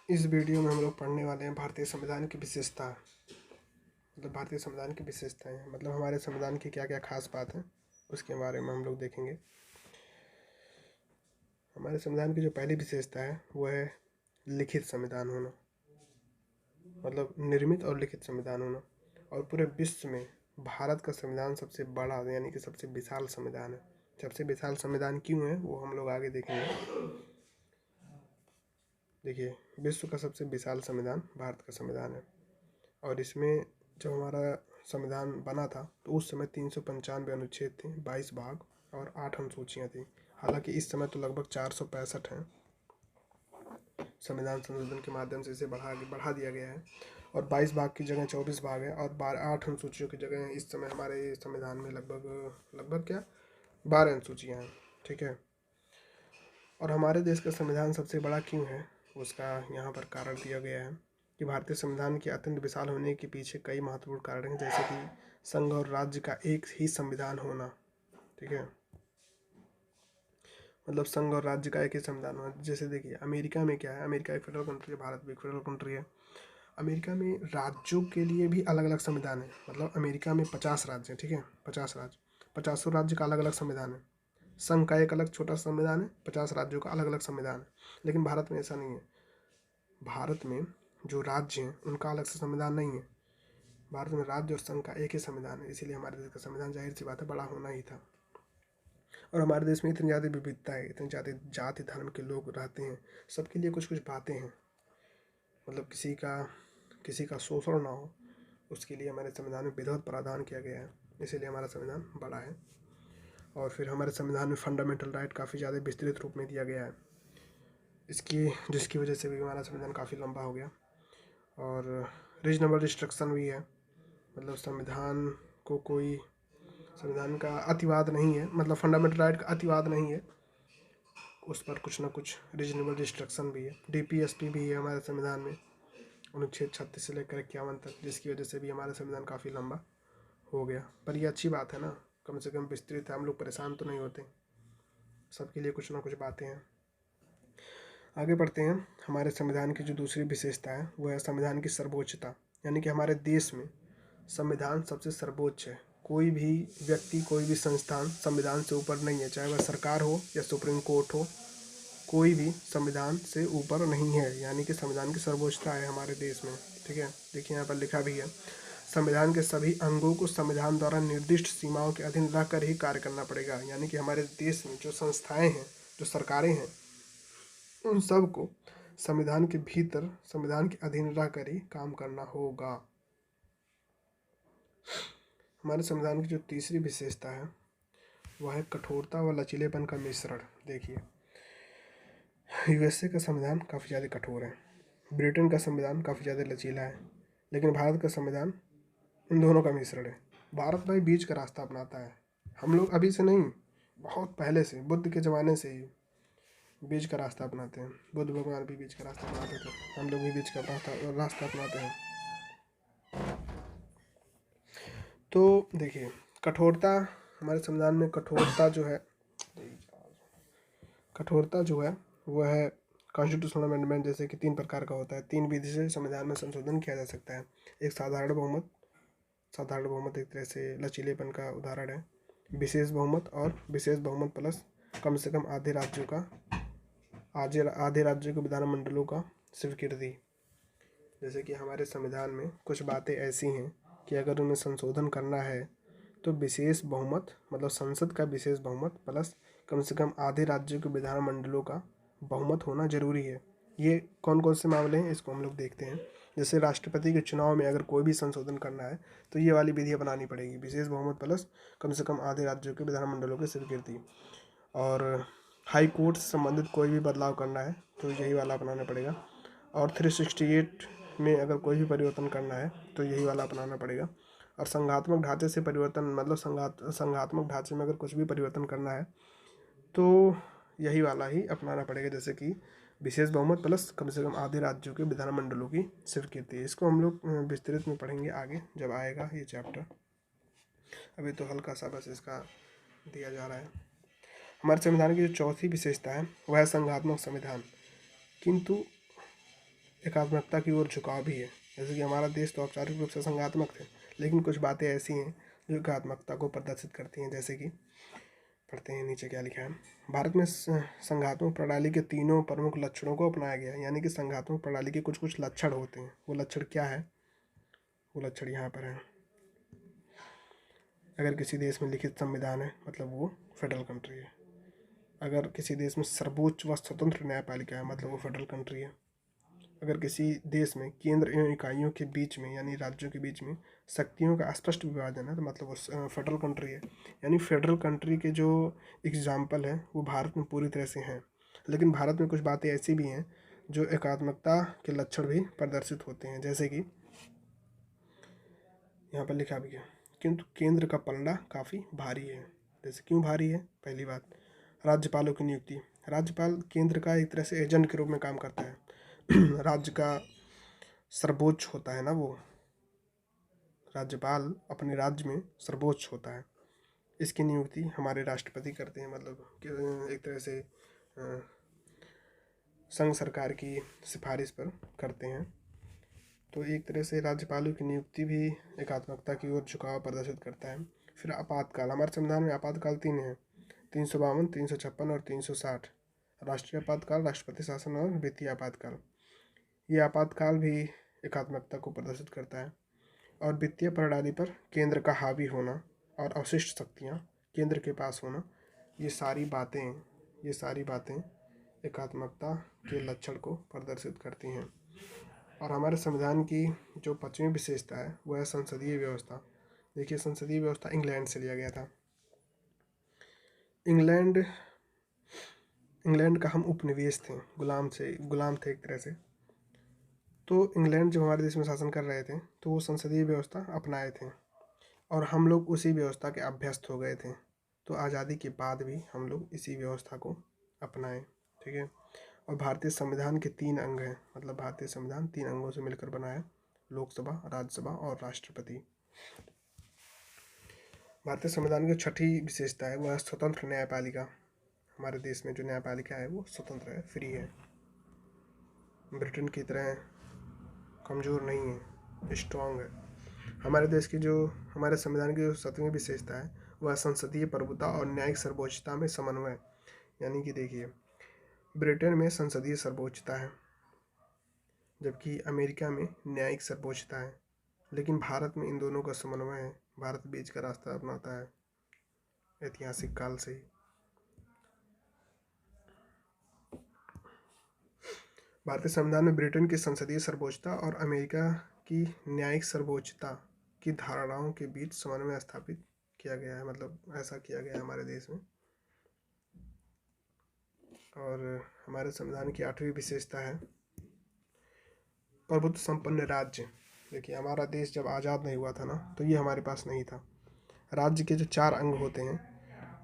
इस वीडियो में हम लोग पढ़ने वाले हैं भारतीय संविधान की विशेषता, मतलब भारतीय संविधान की विशेषताएं, मतलब हमारे संविधान की क्या क्या खास बात है उसके बारे में हम लोग देखेंगे। हमारे संविधान की जो पहली विशेषता है वो है लिखित संविधान होना, मतलब निर्मित और लिखित संविधान होना। और पूरे विश्व में भारत का संविधान सबसे बड़ा यानी कि सबसे विशाल संविधान है। सबसे विशाल संविधान क्यों है वो हम लोग आगे देखेंगे। देखिए, विश्व का सबसे विशाल संविधान भारत का संविधान है। और इसमें जब हमारा संविधान बना था तो उस समय 395 अनुच्छेद थे, 22 भाग और 8 अनुसूचियाँ थी। हालांकि इस समय तो लगभग 465 हैं। संविधान संशोधन के माध्यम से इसे बढ़ा दिया गया है और 22 भाग की जगह 24 भाग है और 8 अनुसूचियों की जगह इस समय हमारे संविधान में लगभग क्या 12 अनुसूचियाँ हैं। ठीक है। और हमारे देश का संविधान सबसे बड़ा क्यों है उसका यहाँ पर कारण दिया गया है कि भारतीय संविधान के अत्यंत विशाल होने के पीछे कई महत्वपूर्ण कारण हैं, जैसे कि संघ और राज्य का एक ही संविधान होना। ठीक है, मतलब संघ और राज्य का एक ही संविधान होना। जैसे देखिए, अमेरिका में क्या है, अमेरिका एक फेडरल कंट्री है, भारत भी एक फेडरल कंट्री है। अमेरिका में राज्यों के लिए भी अलग अलग संविधान है, मतलब अमेरिका में 50 राज्य हैं। ठीक है, 50 राज्य, 50 राज्य का अलग अलग संविधान है। संघ का एक अलग छोटा संविधान है, 50 राज्यों का अलग अलग संविधान है। लेकिन भारत में ऐसा नहीं है। भारत में जो राज्य हैं उनका अलग से संविधान नहीं है। भारत में राज्य और संघ का एक ही संविधान है, इसीलिए हमारे देश का संविधान जाहिर सी बात है बड़ा होना ही था। और हमारे देश में इतनी ज़्यादा विविधता है, इतनी ज़्यादा जाति धर्म के लोग रहते हैं, सबके लिए कुछ कुछ बातें हैं, मतलब किसी का शोषण ना हो उसके लिए हमारे संविधान में विधिवत प्रावधान किया गया है, इसीलिए हमारा संविधान बड़ा है। और फिर हमारे संविधान में फंडामेंटल राइट काफ़ी ज़्यादा विस्तृत रूप में दिया गया है, जिसकी वजह से भी हमारा संविधान काफ़ी लंबा हो गया। और रीजनेबल रिस्ट्रिक्शन भी है, मतलब संविधान का अतिवाद नहीं है, मतलब फंडामेंटल राइट का अतिवाद नहीं है, उस पर कुछ ना कुछ रीजनेबल रिस्ट्रिक्शन भी है। डीपीएसपी भी है हमारे संविधान में, अनुच्छेद 36 से लेकर 51 तक, जिसकी वजह से भी हमारा संविधान काफ़ी लंबा हो गया। पर ये अच्छी बात है ना, कम से कम विस्तृत है, हम लोग परेशान तो नहीं होते, सबके लिए कुछ ना कुछ बातें हैं। आगे बढ़ते हैं। हमारे संविधान की जो दूसरी विशेषता है वो है संविधान की सर्वोच्चता, यानी कि हमारे देश में संविधान सबसे सर्वोच्च है। कोई भी व्यक्ति, कोई भी संस्थान संविधान से ऊपर नहीं है, चाहे वह सरकार हो या सुप्रीम कोर्ट हो, कोई भी संविधान से ऊपर नहीं है, यानी कि संविधान की सर्वोच्चता है हमारे देश में। ठीक है, देखिए यहाँ पर लिखा भी है, संविधान के सभी अंगों को संविधान द्वारा निर्दिष्ट सीमाओं के अधीन रहकर ही कार्य करना पड़ेगा। यानी कि हमारे देश में जो संस्थाएं हैं, जो सरकारें हैं, उन सब को संविधान के भीतर, संविधान के अधीन रहकर ही काम करना होगा। हमारे संविधान की जो तीसरी विशेषता है वह है कठोरता व लचीलेपन का मिश्रण। देखिए, यूएसए का संविधान काफ़ी ज़्यादा कठोर है, ब्रिटेन का संविधान काफ़ी ज़्यादा लचीला है, लेकिन भारत का संविधान इन दोनों का मिश्रण है। भारत भाई बीच का रास्ता अपनाता है। हम लोग अभी से नहीं, बहुत पहले से, बुद्ध के ज़माने से ही बीच का रास्ता अपनाते हैं। बुद्ध भगवान भी बीच का रास्ता अपनाते थे, हम लोग भी बीच का रास्ता अपनाते हैं। तो देखिए, कठोरता, हमारे संविधान में कठोरता जो है वह है कॉन्स्टिट्यूशनल अमेंडमेंट, जैसे कि 3 प्रकार का होता है। 3 विधि से संविधान में संशोधन किया जा सकता है। एक साधारण बहुमत एक तरह से लचीलेपन का उदाहरण है। विशेष बहुमत और विशेष बहुमत प्लस कम से कम आधे राज्यों के विधानमंडलों का स्वीकृति। जैसे कि हमारे संविधान में कुछ बातें ऐसी हैं कि अगर उन्हें संशोधन करना है तो विशेष बहुमत, मतलब संसद का विशेष बहुमत प्लस कम से कम आधे राज्यों के विधानमंडलों का बहुमत होना जरूरी है। ये कौन कौन से मामले हैं इसको हम लोग देखते हैं। जैसे राष्ट्रपति के चुनाव में अगर कोई भी संशोधन करना है तो ये वाली विधि अपनानी पड़ेगी, विशेष बहुमत प्लस कम से कम आधे राज्यों के विधानमंडलों की स्वीकृति। और हाई कोर्ट से संबंधित कोई भी बदलाव करना है तो यही वाला अपनाना पड़ेगा। और 368 में अगर कोई भी परिवर्तन करना है तो यही वाला अपनाना पड़ेगा। और संघात्मक ढांचे से परिवर्तन, मतलब संघात्मक ढांचे में अगर कुछ भी परिवर्तन करना है तो यही वाला ही अपनाना पड़ेगा, जैसे कि विशेष बहुमत प्लस कम से कम आधे राज्यों के विधानमंडलों की स्वीकृति। इसको हम लोग विस्तृत में पढ़ेंगे आगे जब आएगा ये चैप्टर, अभी तो हल्का सा बस इसका दिया जा रहा है। हमारे संविधान की जो चौथी विशेषता है वह है संघात्मक संविधान। किंतु एकात्मकता की ओर झुकाव भी है। जैसे कि हमारा देश तो औपचारिक रूप से संघात्मक थे, लेकिन कुछ बातें ऐसी हैं जो एकात्मकता को प्रदर्शित करती हैं। जैसे कि पढ़ते हैं नीचे क्या लिखा है। भारत में संघात्मक प्रणाली के तीनों प्रमुख लक्षणों को अपनाया गया है। यानी कि संघात्मक प्रणाली के कुछ कुछ लक्षण होते हैं। वो लक्षण क्या है? वो लक्षण यहाँ पर है। अगर किसी देश में लिखित संविधान है मतलब वो फेडरल कंट्री है। अगर किसी देश में सर्वोच्च व स्वतंत्र न्यायपालिका है मतलब वो फेडरल कंट्री है। अगर किसी देश में केंद्र एवं इकाइयों के बीच में यानी राज्यों के बीच में शक्तियों का स्पष्ट विभाजन है तो मतलब वो फेडरल कंट्री है। यानी फेडरल कंट्री के जो एग्जाम्पल है वो भारत में पूरी तरह से हैं। लेकिन भारत में कुछ बातें ऐसी भी हैं जो एकात्मकता के लक्षण भी प्रदर्शित होते हैं। जैसे कि यहाँ पर लिखा भी है, किंतु केंद्र का पलड़ा काफ़ी भारी है। जैसे क्यों भारी है? पहली बात, राज्यपालों की नियुक्ति। राज्यपाल केंद्र का एक तरह से एजेंट के रूप में काम करता है। राज्य का सर्वोच्च होता है ना वो, राज्यपाल अपने राज्य में सर्वोच्च होता है। इसकी नियुक्ति हमारे राष्ट्रपति करते हैं, मतलब एक तरह से संघ सरकार की सिफारिश पर करते हैं। तो एक तरह से राज्यपालों की नियुक्ति भी एकात्मकता की ओर झुकाव प्रदर्शित करता है। फिर आपातकाल। हमारे संविधान में आपातकाल 3 हैं, 352, 356 और 360। राष्ट्रीय आपातकाल, राष्ट्रपति शासन और वित्तीय आपातकाल। ये आपातकाल भी एकात्मकता को प्रदर्शित करता है। और वित्तीय प्रणाली पर केंद्र का हावी होना और अवशिष्ट शक्तियाँ केंद्र के पास होना, ये सारी बातें एकात्मकता के लक्षण को प्रदर्शित करती हैं। और हमारे संविधान की जो 5वीं विशेषता है वह है संसदीय व्यवस्था। देखिए, संसदीय व्यवस्था इंग्लैंड से लिया गया था। इंग्लैंड का हम उपनिवेश थे, गुलाम थे एक तरह से। तो इंग्लैंड जब हमारे देश में शासन कर रहे थे तो वो संसदीय व्यवस्था अपनाए थे और हम लोग उसी व्यवस्था के अभ्यस्त हो गए थे। तो आज़ादी के बाद भी हम लोग इसी व्यवस्था को अपनाएं। ठीक है। और भारतीय संविधान के 3 अंग हैं, मतलब भारतीय संविधान 3 अंगों से मिलकर बना है, लोकसभा, राज्यसभा और राष्ट्रपति। भारतीय संविधान की 6ठी विशेषता है वह है स्वतंत्र न्यायपालिका। हमारे देश में जो न्यायपालिका है वो स्वतंत्र है, फ्री है, ब्रिटेन की तरह कमज़ोर नहीं है, स्ट्रॉन्ग है। हमारे संविधान की जो 7वीं विशेषता है वह संसदीय प्रभुता और न्यायिक सर्वोच्चता में समन्वय। यानी कि देखिए, ब्रिटेन में संसदीय सर्वोच्चता है जबकि अमेरिका में न्यायिक सर्वोच्चता है, लेकिन भारत में इन दोनों का समन्वय है। भारत बीच का रास्ता अपनाता है ऐतिहासिक काल से ही। भारतीय संविधान में ब्रिटेन की संसदीय सर्वोच्चता और अमेरिका की न्यायिक सर्वोच्चता की धारणाओं के बीच समन्वय स्थापित किया गया है, मतलब ऐसा किया गया है हमारे देश में। और हमारे संविधान की 8वीं विशेषता है प्रभुत्व संपन्न राज्य। देखिए, हमारा देश जब आज़ाद नहीं हुआ था ना तो ये हमारे पास नहीं था। राज्य के जो 4 अंग होते हैं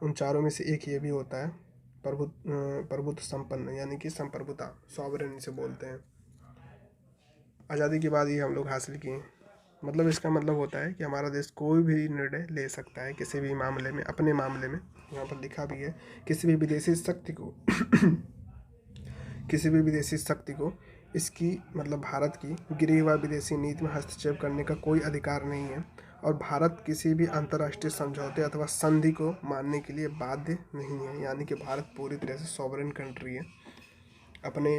उन चारों में से एक ये भी होता है प्रभुत्व संपन्न, यानी कि संप्रभुता, सॉवरेन इसे बोलते हैं। आज़ादी के बाद ये हम लोग हासिल किए। मतलब इसका मतलब होता है कि हमारा देश कोई भी निर्णय ले सकता है किसी भी मामले में, अपने मामले में। यहाँ पर लिखा भी है, किसी भी विदेशी शक्ति को किसी भी विदेशी शक्ति को इसकी मतलब भारत की गिरी हुआ विदेशी नीति में हस्तक्षेप करने का कोई अधिकार नहीं है। और भारत किसी भी अंतर्राष्ट्रीय समझौते अथवा संधि को मानने के लिए बाध्य नहीं है। यानी कि भारत पूरी तरह से सॉवरेन कंट्री है। अपने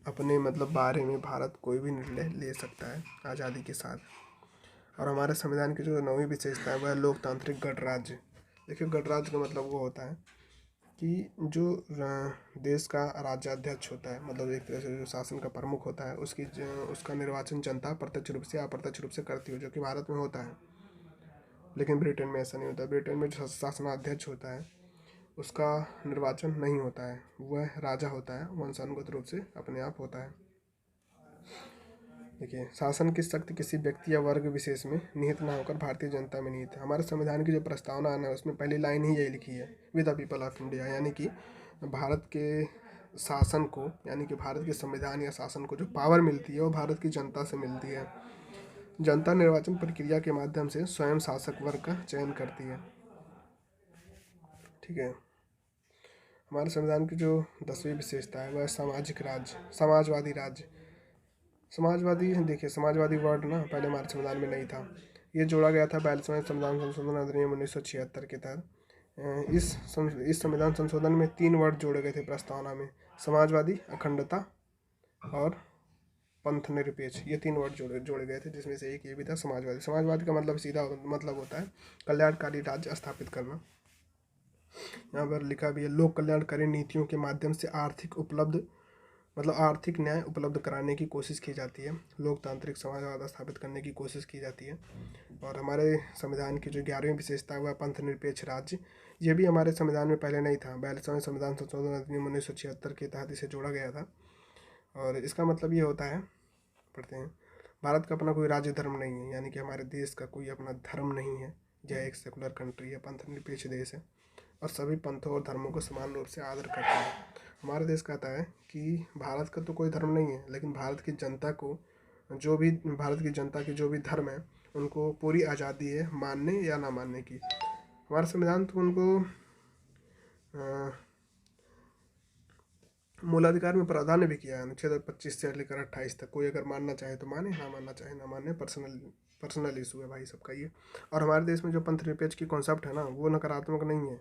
अपने मतलब बारे में भारत कोई भी निर्णय ले सकता है आज़ादी के साथ। और हमारे संविधान की जो 9वीं विशेषता है वह लोकतांत्रिक गणराज्य। देखिए, गणराज्य का मतलब वो होता है कि जो देश का राज्याध्यक्ष होता है, मतलब एक तरह से जो शासन का प्रमुख होता है, उसका निर्वाचन जनता प्रत्यक्ष रूप से या अप्रत्यक्ष रूप से करती है, जो कि भारत में होता है। लेकिन ब्रिटेन में ऐसा नहीं होता। ब्रिटेन में जो शासनाध्यक्ष होता है उसका निर्वाचन नहीं होता है, वह राजा होता है, वंशानुगत रूप से अपने आप होता है। देखिए, शासन की शक्ति किसी व्यक्ति या वर्ग विशेष में निहित ना होकर भारतीय जनता में निहित है। हमारे संविधान की जो प्रस्तावना है उसमें पहली लाइन ही यही लिखी है, with the people of India. यानी कि भारत के शासन को, यानी कि भारत के संविधान या शासन को जो पावर मिलती है वो भारत की जनता से मिलती है। जनता निर्वाचन प्रक्रिया के माध्यम से स्वयं शासक वर्ग का चयन करती है। ठीक है। हमारे संविधान की जो 10वीं विशेषता है वह सामाजिक राज्य, समाजवादी राज्य। समाजवादी, देखिए समाजवादी वर्ड ना पहले हमारे संविधान में नहीं था। ये जोड़ा गया था 42वें संविधान संशोधन अधिनियम 1976 के तहत। इस संविधान संशोधन में 3 वर्ड जोड़े गए थे प्रस्तावना में: समाजवादी, अखंडता और पंथ निरपेक्ष। ये 3 वर्ड जोड़े गए थे, जिसमें से एक ये भी था समाजवादी। समाजवादी का मतलब सीधा मतलब होता है कल्याणकारी राज्य स्थापित करना। यहाँ पर लिखा भी है, लोक कल्याणकारी नीतियों के माध्यम से आर्थिक न्याय उपलब्ध कराने की कोशिश की जाती है, लोकतांत्रिक समाजवाद स्थापित करने की कोशिश की जाती है। और हमारे संविधान की जो 11वीं विशेषता है वह पंथ निरपेक्ष राज्य। ये भी हमारे संविधान में पहले नहीं था, 42वें संविधान संशोधन अधिनियम 1976 के तहत इसे जोड़ा गया था। और इसका मतलब ये होता है, पढ़ते हैं, भारत का अपना कोई राज्य धर्म नहीं है, यानी कि हमारे देश का कोई अपना धर्म नहीं है। यह एक सेकुलर कंट्री है, पंथ निरपेक्ष देश है और सभी पंथों और धर्मों को समान रूप से आदर करता है। हमारा देश कहता है कि भारत का तो कोई धर्म नहीं है, लेकिन भारत की जनता की जो भी धर्म है उनको पूरी आज़ादी है मानने या ना मानने की। हमारा संविधान तो उनको मूलाधिकार में प्रावधान भी किया है, अनुच्छेद 25 से लेकर 28 तक। कोई अगर मानना चाहे तो माने, ना मानना चाहे ना माने, पर्सनल इशू है भाई सबका ये। और हमारे देश में जो पंथ निरपेक्ष की कॉन्सेप्ट है ना, वो नकारात्मक नहीं है।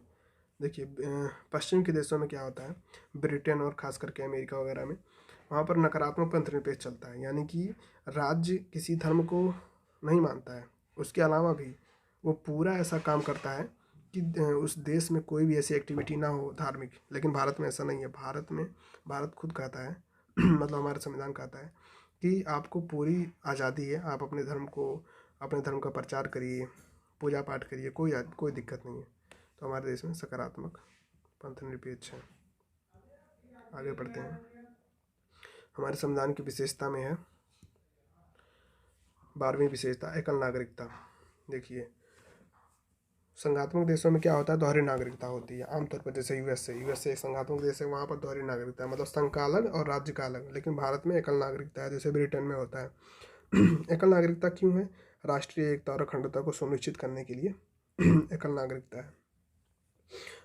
देखिए पश्चिम के देशों में क्या होता है, ब्रिटेन और ख़ास करके अमेरिका वगैरह में, वहाँ पर नकारात्मक पंथ निरपेक्ष चलता है, यानी कि राज्य किसी धर्म को नहीं मानता है, उसके अलावा भी वो पूरा ऐसा काम करता है कि उस देश में कोई भी ऐसी एक्टिविटी ना हो धार्मिक। लेकिन भारत में ऐसा नहीं है। भारत खुद कहता है मतलब हमारा संविधान कहता है कि आपको पूरी आज़ादी है, आप अपने धर्म का प्रचार करिए, पूजा पाठ करिए, कोई दिक्कत नहीं है। तो हमारे देश में सकारात्मक पंथ निरपेक्ष है। आगे बढ़ते हैं। हमारे संविधान की विशेषता में है 12वीं विशेषता, एकल नागरिकता। देखिए संघात्मक देशों में क्या होता है, दोहरी नागरिकता होती है आमतौर पर। जैसे यूएसए एक संघात्मक देश है, वहाँ पर दोहरी नागरिकता है, मतलब संघ का अलग और राज्य का अलग। लेकिन भारत में एकल नागरिकता है, जैसे ब्रिटेन में होता है। एकल नागरिकता क्यों है? राष्ट्रीय एकता और अखंडता को सुनिश्चित करने के लिए एकल नागरिकता है।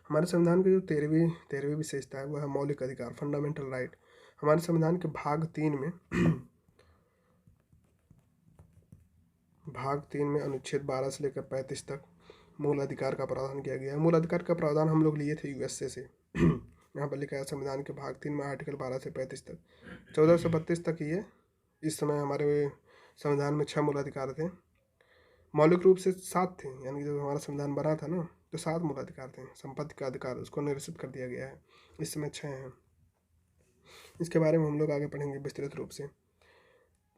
हमारे संविधान की जो 13वीं विशेषता है वह है मौलिक अधिकार, फंडामेंटल राइट। हमारे संविधान के भाग 3 में अनुच्छेद 12 से लेकर 35 तक मूल अधिकार का प्रावधान किया गया है। मूल अधिकार का प्रावधान हम लोग लिए थे यूएसए से। यहाँ पर लिखा है संविधान के भाग 3 में आर्टिकल 12 से 35 तक, 1432 तक ये। इस समय हमारे संविधान में 6 मूल अधिकार थे, मौलिक रूप से 7 थे, यानी कि जब हमारा संविधान बना था ना तो 7 मूल अधिकार थे। संपत्ति का अधिकार उसको निरसित कर दिया गया है, इस समय 6 हैं। इसके बारे में हम लोग आगे पढ़ेंगे विस्तृत रूप से।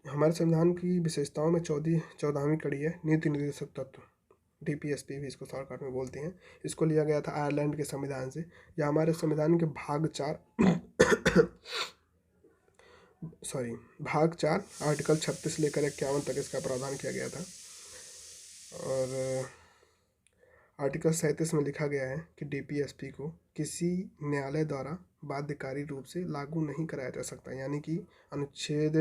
हमारे संविधान की विशेषताओं में 14वीं कड़ी है नीति निर्देशक तत्व, DPSP भी इसको शॉर्टकट में बोलते हैं। इसको लिया गया था आयरलैंड के संविधान से। यह हमारे संविधान के भाग 4 आर्टिकल 36 लेकर 51 तक इसका प्रावधान किया गया था। और आर्टिकल 37 में लिखा गया है कि DPSP को किसी न्यायालय द्वारा बाध्यकारी रूप से लागू नहीं कराया जा सकता, यानी कि अनुच्छेद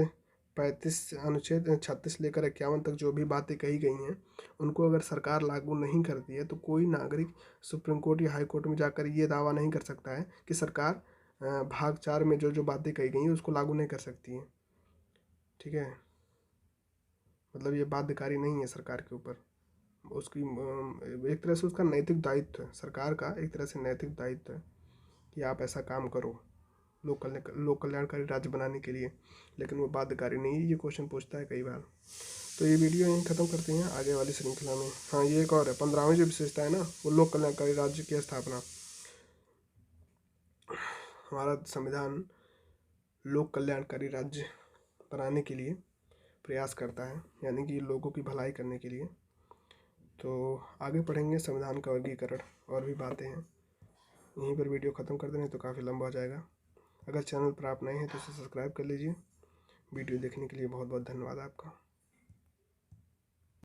36 लेकर 51 तक जो भी बातें कही गई हैं उनको अगर सरकार लागू नहीं करती है तो कोई नागरिक सुप्रीम कोर्ट या हाई कोर्ट में जाकर ये दावा नहीं कर सकता है कि सरकार भाग 4 में जो बातें कही गई हैं उसको लागू नहीं कर सकती है। ठीक है, मतलब ये बाध्यकारी नहीं है सरकार के ऊपर। उसकी एक तरह से उसका नैतिक दायित्व है, सरकार का एक तरह से नैतिक दायित्व है कि आप ऐसा काम करो लोक कल्याणकारी राज्य बनाने के लिए, लेकिन वो बाध्यकारी नहीं है। ये क्वेश्चन पूछता है कई बार। तो ये वीडियो यहीं ख़त्म करते हैं, आगे वाली श्रृंखला में। हाँ, ये एक और है 15वीं जो विशेषता है ना, वो लोक कल्याणकारी राज्य की स्थापना। हमारा संविधान लोक कल्याणकारी राज्य बनाने के लिए प्रयास करता है, यानी कि लोगों की भलाई करने के लिए। तो आगे पढ़ेंगे संविधान का वर्गीकरण, और भी बातें हैं। यहीं पर वीडियो ख़त्म कर दें तो काफ़ी लंबा हो जाएगा। अगर चैनल पर आप नए हैं तो इसे सब्सक्राइब कर लीजिए। वीडियो देखने के लिए बहुत बहुत धन्यवाद आपका।